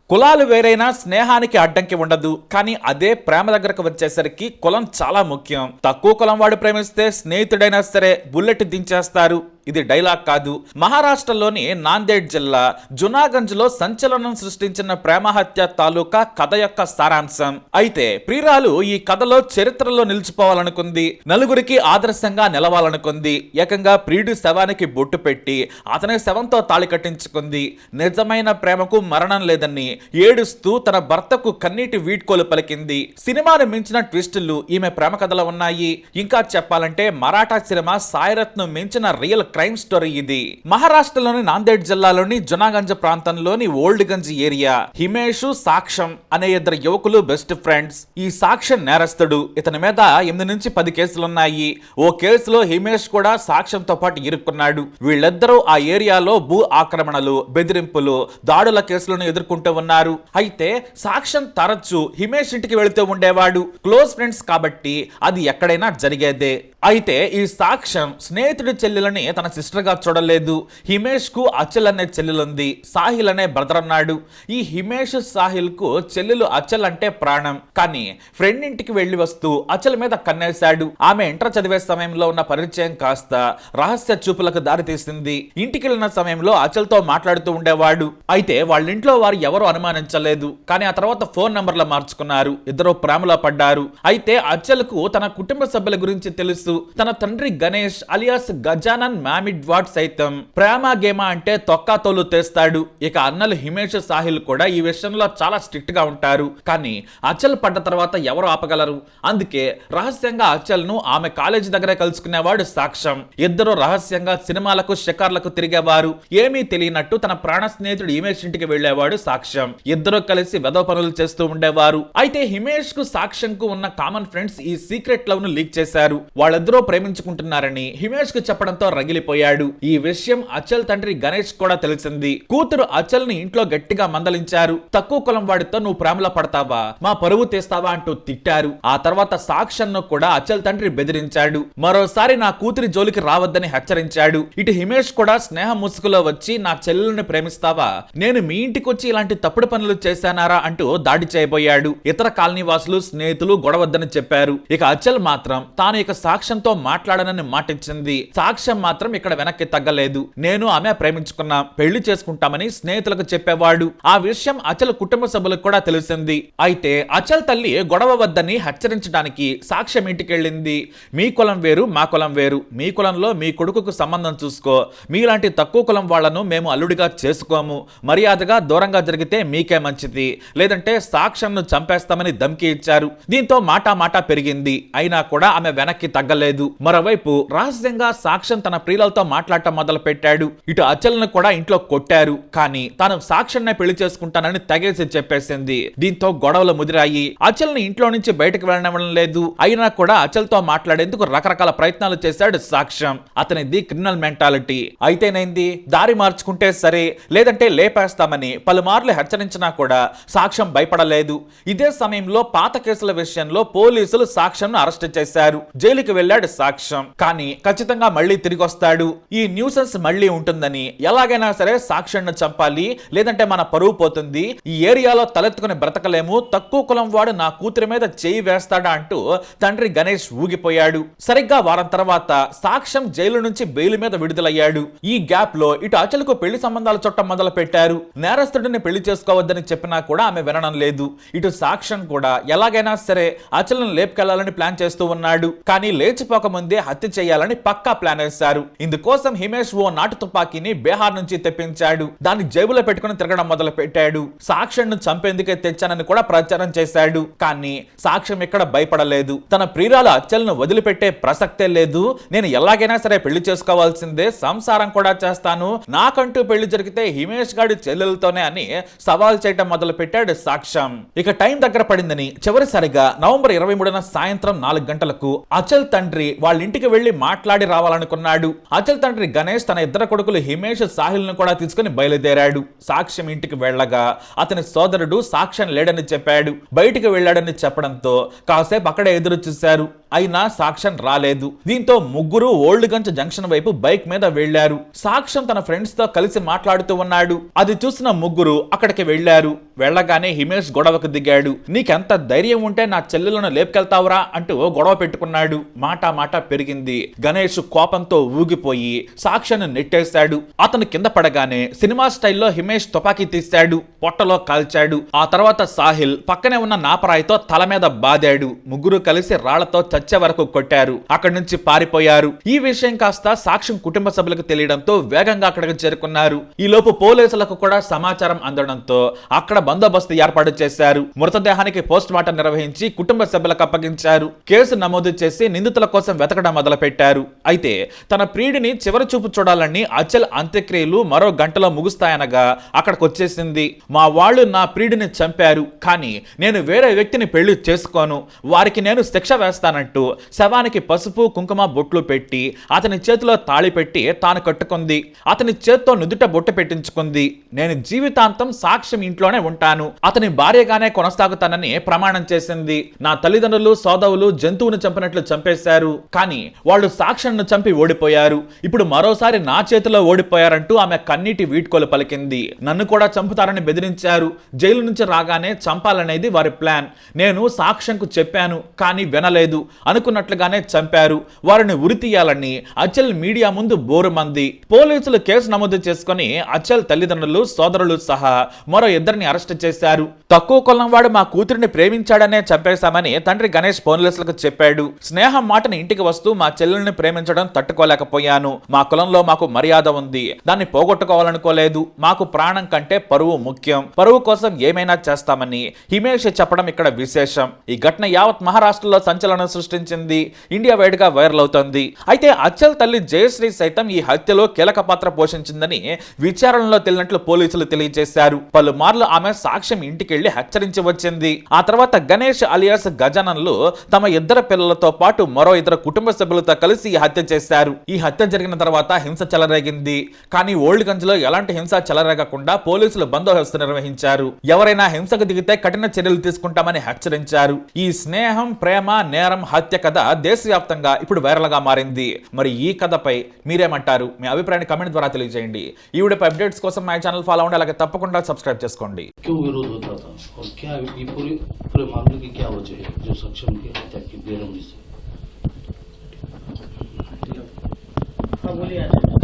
కులాలు వేరైనా స్నేహానికి అడ్డంకి ఉండదు. కానీ అదే ప్రేమ దగ్గరకు వచ్చేసరికి కులం చాలా ముఖ్యం. తక్కువ కులం వాడు ప్రేమిస్తే స్నేహితుడైనా సరే బుల్లెట్ దించేస్తారు. ఇది డైలాగ్ కాదు. మహారాష్ట్రలోని నాందేడ్ జిల్లా జునాగంజ్ లో సంచలనం సృష్టించిన ప్రేమహత్య తాలూకా కథ యొక్క సారాంశం. అయితే ప్రియురాలు ఈ కథలో చరిత్రలో నిలిచిపోవాలనుకుంది. నలుగురికి ఆదర్శంగా నిలవాలనుకుంది. ఏకంగా ప్రియుడి శవానికి బొట్టు పెట్టి అతని శవంతో తాళి కట్టించుకుంది. నిజమైన ప్రేమకు మరణం లేదని ఏడుస్తూ తన భర్తకు కన్నీటి వీడ్కోలు పలికింది. సినిమాను మించిన ట్విస్టులు ఈమె ప్రేమ కథలో ఉన్నాయి. ఇంకా చెప్పాలంటే మరాఠా సినిమా సాయిరత్ ను మించిన రియల్ క్రైమ్ స్టోరీ ఇది. మహారాష్ట్రలోని నాందేడ్ జిల్లాలోని జునాగంజ్ ప్రాంతంలోని ఓల్డ్ గంజ్ ఏరియా. హిమేష్, సాక్ష్యం అనే ఇద్దరు యువకులు బెస్ట్ ఫ్రెండ్స్. ఈ సాక్ష్యం నేరస్తుడు. ఇతని మీద 8 నుంచి 10 కేసులున్నాయి. ఓ కేసులో హిమేష్ కూడా సాక్ష్యంతో పాటు ఇరుక్కున్నాడు. వీళ్ళిద్దరూ ఆ ఏరియాలో భూ ఆక్రమణలు, బెదిరింపులు, దాడుల కేసులను ఎదుర్కొంటూ ఉన్నారు. అయితే సాక్ష్యం తరచూ హిమేష్ ఇంటికి వెళుతూ ఉండేవాడు. క్లోజ్ ఫ్రెండ్స్ కాబట్టి అది ఎక్కడైనా జరిగేదే. అయితే ఈ సాక్ష్యం స్నేహితుడి చెల్లెలని తన సిస్టర్ గా చూడలేదు. హిమేష్ కు అచల్ అనే చెల్లెలుంది. సాహిల్ అనే బ్రదర్ అన్నాడు. ఈ హిమేష్ సాహిల్ కు చెల్లెలు అచల్ అంటే ప్రాణం. కానీ ఫ్రెండ్ ఇంటికి వెళ్లి వస్తూ అచల్ మీద కన్నేశాడు. ఆమె ఇంటర్ చదివే సమయంలో ఉన్న పరిచయం కాస్త రహస్య చూపులకు దారితీసింది. ఇంటికి వెళ్ళిన సమయంలో అచల్ తో మాట్లాడుతూ ఉండేవాడు. అయితే వాళ్ళ ఇంట్లో వారు ఎవరు అనుమానించలేదు. కానీ ఆ తర్వాత ఫోన్ నంబర్లు మార్చుకున్నారు. ఇద్దరు ప్రేమలో పడ్డారు. అయితే అచల్ కు తన కుటుంబ సభ్యుల గురించి తెలుసు. తన తండ్రి గణేష్ అలియాస్ గజానన్ మామిడ్వాడ్ సైతం ప్రేమ గేమ అంటే తొక్కా తోలు తెస్తాడు. ఇక అన్నలు హిమేష్, సాహిల్ కూడా ఈ విషయంలో చాలా స్ట్రిక్ట్ గా ఉంటారు. కానీ అచల్ పడ్డ తర్వాత ఎవరు ఆపగలరు? అందుకే రహస్యంగా అచల్ ను ఆమె కాలేజీ దగ్గరే కలుసుకునేవాడు సాక్ష్యం. ఇద్దరు రహస్యంగా సినిమాలకు, షికార్లకు తిరిగేవారు. ఏమీ తెలియనట్టు తన ప్రాణ స్నేహితుడు హిమేష్ ఇంటికి వెళ్లేవాడు సాక్ష్యం. ఇద్దరు కలిసి వెధవ పనులు చేస్తూ ఉండేవారు. అయితే హిమేష్ కు, సాక్ష్యం కు ఉన్న కామన్ ఫ్రెండ్స్ ఈ సీక్రెట్ లవ్ ను లీక్ చేశారు. వాళ్ళిద్దరూ ప్రేమించుకుంటున్నారని హిమేష్ కు చెప్పడంతో రగిలిపోయాడు. ఈ విషయం అచల్ తండ్రి గణేష్ కూడా తెలిసింది. కూతురు అచల్ ని ఇంట్లో గట్టిగా మందలించారు. తక్కువ కులం వాడితో నువ్వు ప్రేమలో పడతావా, మా పరువు తీస్తావా అంటూ తిట్టారు. ఆ తర్వాత సాక్ష్యం ను కూడా అచల్ తండ్రి బెదిరించాడు. మరోసారి నా కూతురి జోలికి రావద్దని హెచ్చరించాడు. ఇటు హిమేష్ కూడా స్నేహ ముసుగులో వచ్చి నా చెల్లెల్ని ప్రేమిస్తావా, నేను మీ ఇంటికి వచ్చి ఇలాంటి తప్పుడు పనులు చేశానారా అంటూ దాడి చేయబోయాడు. ఇతర కాలనీ వాసులు, స్నేహితులు గొడవద్దని చెప్పారు. ఇక అచల్ మాత్రం తాను ఇక సాక్ష్యంతో మాట్లాడనని మాటిచ్చింది. సాక్ష్యం మాత్రం ఇక్కడ వెనక్కి తగ్గలేదు. నేను ఆమె ప్రేమించుకున్నా, పెళ్లి చేసుకుంటామని స్నేహితులకు చెప్పేవాడు. ఆ విషయం అచల్ కుటుంబ సభ్యులకు కూడా తెలిసింది. అయితే అచల్ తల్లి గొడవ వద్దని హెచ్చరించడానికి సాక్ష్యం ఇంటికెళ్ళింది. మీ కులం వేరు, మా కులం వేరు. మీ కులంలో మీ కొడుకుకు సంబంధం చూసుకో. మీలాంటి తక్కువ కులం వాళ్లను మేము అల్లుడిగా చేసుకోము. మర్యాదగా దూరంగా జరిగితే మీకే మంచిది, లేదంటే సాక్ష్యంను చంపేస్తామని ధమ్కి ఇచ్చారు. దీంతో మాటా పెరిగింది. అయినా కూడా ఆమె వెనక్కి తగ్గలేదు. మరోవైపు రహస్యంగా సాక్ష్యం తన ప్రియులతో మాట్లాడటం మొదలు పెట్టాడు. ఇటు అచల్ను కూడా ఇంట్లో కొట్టారు. కానీ తాను సాక్ష్యాన్ని పెళ్లి చేసుకుంటానని తెగేసి చెప్పేసింది. దీంతో గొడవలు ముదిరాయి. అచల్ని ఇంట్లో నుంచి బయటకు వెళ్ళనివ్వడం లేదు. అయినా కూడా అచల్ తో మాట్లాడేందుకు రకరకాల ప్రయత్నాలు చేశాడు సాక్ష్యం. అతనిది క్రిమినల్ మెంటాలిటీ. అయితేనైంది, దారి మార్చుకుంటే సరే, లేదంటే లేపేస్తామని పలుమార్లు హెచ్చరించినా కూడా సాక్ష్యం భయపడలేదు. ఇదే సమయంలో పాత కేసుల విషయంలో పోలీసులు సాక్ష్యంను అరెస్ట్ చేశారు. జైలుకి వెళ్ళాడు సాక్ష్యం. కానీ ఖచ్చితంగా మళ్ళీ తిరిగి వస్తాడు. ఈ న్యూసెన్స్ మళ్ళీ ఉంటుందని, ఎలాగైనా సరే సాక్ష్యాన్ని చంపాలి, లేదంటే మన పరువు పోతుంది, ఈ ఏరియాలో తలెత్తుకుని బ్రతకలేము, తక్కువ కులం వాడు నా కూతురి మీద చేయి వేస్తాడా అంటూ తండ్రి గణేష్ ఊగిపోయాడు. సరిగ్గా వారం తర్వాత సాక్ష్యం జైలు నుంచి బెయిల్ మీద విడుదలయ్యాడు. ఈ గ్యాప్ లో ఇటు అచల్కు పెళ్లి సంబంధాలు చుట్టం మొదలు పెట్టారు. నేరస్తుడిని పెళ్లి చేసుకోవద్దని చెప్పినా కూడా ఆమె వినడం లేదు. ఇటు సాక్ష్యం కూడా ఎలాగైనా సరే అచల్ను లేపుకెళ్లాలని ప్లాన్ చేస్తూ ఉన్నాడు. కానీ లేచిపోకముందే హత్య చేయాలని పక్కా ప్లాన్ వేశారు. ఇందుకోసం హిమేష్ ఓ నాటు తుపాకీని బీహార్ నుంచి తెప్పించాడు. దాన్ని జేబులో పెట్టుకుని తిరగడం మొదలు పెట్టాడు. సాక్ష్యంను చంపేందుకే తెచ్చానని కూడా ప్రచారం చేశాడు. కానీ సాక్ష్యం ఇక్కడ భయపడలేదు. తన ప్రియురాలు అచల్ను వదిలిపెట్టే ప్రసక్తే లేదు. నేను ఎలాగైనా సరే పెళ్లి చేసుకోవాల్సిందే, సంసారం కూడా చేస్తాను, నాకంటూ పెళ్లి జరిగితే హిమేష్ గాడి చెల్లెలతోనే అని సవాల్ చేయడం మొదలు పెట్టాడు సాక్ష్యం. ఇక టైం దగ్గర పడిందని చివరిసారిగా నవంబర్ 23న సాయంత్రం 4 గంటలకు అచల్ తండ్రి వాళ్ళ ఇంటికి వెళ్లి మాట్లాడి రావాలనుకున్నాడు. అచల్ తండ్రి గణేష్ తన ఇద్దరు కొడుకులు హిమేష్ సాహిల్ ను కూడా తీసుకుని బయలుదేరాడు. సాక్ష్యం ఇంటికి వెళ్లగా అతని సోదరుడు సాక్ష్యం లేడని చెప్పాడు. బయటికి వెళ్లాడని చెప్పడంతో కాసేపు అక్కడే ఎదురు చూశారు. అయినా సాక్ష్యం రాలేదు. దీంతో ముగ్గురు ఓల్డ్ గంజ్ జంక్షన్ వైపు బైక్ మీద వెళ్లారు. సాక్ష్యం తన ఫ్రెండ్స్ తో కలిసి మాట్లాడుతూ ఉన్నాడు. అది చూసిన ముగ్గురు అక్కడికి వెళ్లారు. వెళ్లగానే హిమేష్ గొడవకు దిగాడు. నీకెంత ధైర్యం ఉంటే నా చెల్లెలను లేపుకెళ్తావురా అంటూ గొడవ పెట్టుకున్నాడు. మాట పెరిగింది. గణేష్ కోపంతో ఊగిపోయి సాక్ష్యాన్ని నెట్టేశాడు. అతను కింద పడగానే సినిమా స్టైల్లో హిమేష్ తుపాకీ తీశాడు. పొట్టలో కాల్చాడు. ఆ తర్వాత సాహిల్ పక్కనే ఉన్న నాపరాయితో తల మీద బాదాడు. ముగ్గురు కలిసి రాళ్లతో చచ్చే వరకు కొట్టారు. అక్కడి నుంచి పారిపోయారు. ఈ విషయం కాస్త సాక్ష్యం కుటుంబ సభ్యులకు తెలియడంతో వేగంగా అక్కడికి చేరుకున్నారు. ఈ లోపు పోలీసులకు కూడా సమాచారం అందడంతో అక్కడ బందోబస్తు ఏర్పాటు చేశారు. మృతదేహానికి పోస్ట్ మార్టం నిర్వహించి కుటుంబ సభ్యులకు అప్పగించారు. కేసు నమోదు చేసి నిందితుల కోసం వెతకడం మొదలుపెట్టారు. అయితే తన ప్రియుడిని చివరి చూపు చూడాలని అచల్ అంత్యక్రియలు మరో గంటలో ముగుస్తాయనగా అక్కడికి వచ్చేసింది. మా వాళ్ళు నా ప్రియుడిని చంపారు, కానీ నేను వేరే వ్యక్తిని పెళ్లి చేసుకోను, వారికి నేను శిక్ష వేస్తానంటూ శవానికి పసుపు కుంకుమ బొట్లు పెట్టి అతని చేతిలో తాళి పెట్టి తాను కట్టుకుంది. అతని చేత్తో నుదుట బొట్టు పెట్టించుకుంది. నేను జీవితాంతం సాక్ష్యం ఇంట్లోనే ఉంటాను, అతని భార్యగానే కొనసాగుతానని ప్రమాణం చేసింది. నా తల్లిదండ్రులు సోదరులు జంతువును చంపినట్లు చంపేశారు, కానీ వాళ్ళు సాక్ష్యంను చంపి ఓడిపోయారు. ఇప్పుడు మరోసారి నా చేతిలో ఓడిపోయారంటూ ఆమె కన్నీటి వీడ్కోలు పలికింది. నన్ను కూడా చంపుతారని బెదిరించారు. జైలు నుంచి రాగానే చంపాలనేది వారి ప్లాన్. నేను సాక్ష్యంకు చెప్పాను, కానీ వినలేదు. అనుకున్నట్లుగానే చంపారు. వారిని ఉరి తీయాలని అచల్ మీడియా ముందు బోరుమంది. పోలీసులు కేసు నమోదు చేసుకుని అచల్ తల్లిదండ్రులు సోదరులు సహా మరో ఇద్దరిని అరెస్ట్ చేశారు. తక్కువ కులం వాడు మా కూతురిని ప్రేమించాడనే చంపేశామని తండ్రి గణేష్ పోలీసులకు చెప్పాడు. స్నేహం మాటని ఇంటికి వస్తూ మా చెల్లెల్ని ప్రేమించడం తట్టుకోలేకపోయాను. మా కులంలో మాకు మర్యాద ఉంది, దాన్ని పోగొట్టుకోవాలనుకోలేదు. మాకు ప్రాణం కంటే పరువు ముఖ్యం, పరువు కోసం ఏమైనా చేస్తామని హిమేష్ చెప్పడం ఇక్కడ విశేషం. ఈ ఘటన యావత్ మహారాష్ట్రలో సంచలనం సృష్టించింది. ఇండియా వైడ్ గా వైరల్ అవుతోంది. అయితే అచల్ తల్లి జయశ్రీ సైతం ఈ హత్యలో కీలక పాత్ర పోషించిందని విచారణలో తెలిసినట్లు పోలీసులు తెలియజేశారు. పలుమార్లు ఆమె సాక్ష్యం ఇంటికెళ్లి హెచ్చరించి వచ్చింది. ఆ తర్వాత గణేష్ అలియాస్ గజానన్లు తమ ఇద్దరు పిల్లలతో పాటు మరో ఇద్దరు కుటుంబ సభ్యులతో కలిసి ఈ హత్య చేశారు. ఈ హత్య జరిగిన తర్వాత హింస చెలరేగింది. కానీ ఓల్డ్ గంజ్ లో ఎలాంటి హింస చెలరేగకుండా పోలీసులు బందోబస్తు నిర్వహించారు. ఎవరైనా హింసకు దిగితే కఠిన చర్యలు తీసుకుంటామని హెచ్చరించారు. ఈ స్నేహం ప్రేమ నేరం హత్య కథ దేశవ్యాప్తంగా ఇప్పుడు వైరల్ గా మారింది. మరి ఈ కథపై మీరేమంటారు? మీ అభిప్రాయాన్ని కమెంట్ ద్వారా తెలియజేయండి. ఈ వీడియోపై అప్డేట్స్ కోసం మా ఛానల్ ఫాలో అవ్వండి. అలాగే తప్పకుండా సబ్స్క్రైబ్ చేసుకోండి. क्यों विरोध होता था और क्या ये पूरे मामले की क्या वजह है जो सक्षम की हत्या की बेरहमी से?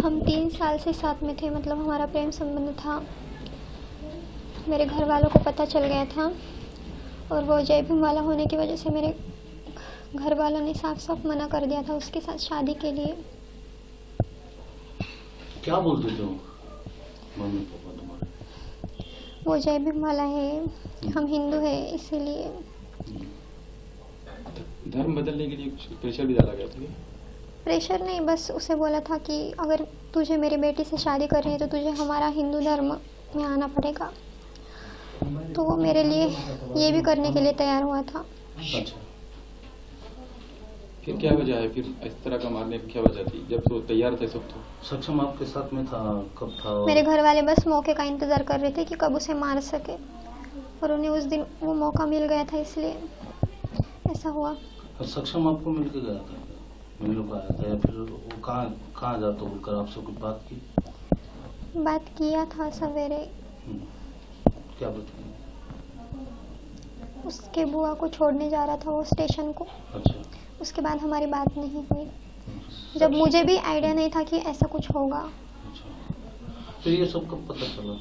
हम 3 साल से साथ में थे, मतलब हमारा प्रेम संबंध था। मेरे घर वालों को पता चल गया था और वो जय भीम वाला होने की वजह से मेरे घर वालों ने साफ साफ मना कर दिया था उसके साथ शादी के लिए। क्या बोलते थे मम्मी पापा तुम्हारे? वो जय भीम वाला है, हम हिंदू है, इसीलिए। धर्म बदलने के लिए कुछ प्रेशर भी डाला गया था? प्रेशर नहीं, बस उसे बोला था कि अगर तुझे मेरी बेटी से शादी करनी है तो तुझे हमारा हिंदू धर्म में आना पड़ेगा। तो वो मेरे लिए ये भी करने के लिए तैयार हुआ था। अच्छा, फिर क्या वजह है? फिर इस तरह का मारने की क्या वजह थी जब तो तैयार थे सब? तो सक्षम आपके साथ में था, कब था? मेरे घर वाले बस मौके का इंतज़ार कर रहे थे कि कब उसे मार सके, और उन्हें उस दिन वो मौका मिल गया था, इसलिए ऐसा हुआ। और सक्षम आपको मिल के गया था, मिलने को आया था, या फिर वो कहाँ जाता बोलकर आपसे कुछ बात की? बात किया था सवेरे, क्या बताया? उसके बुआ को छोड़ने जा रहा था वो स्टेशन को। अच्छा, उसके बाद हमारी बात नहीं हुई, जब मुझे भी आइडिया नहीं था कि ऐसा कुछ होगा। अच्छा, फिर ये सब कब पता चला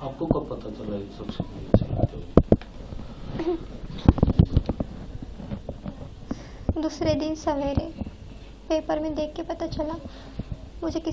आपको? कब पता चला ये सब? दूसरे दिन सवेरे पेपर में देख के पता चला। मुझे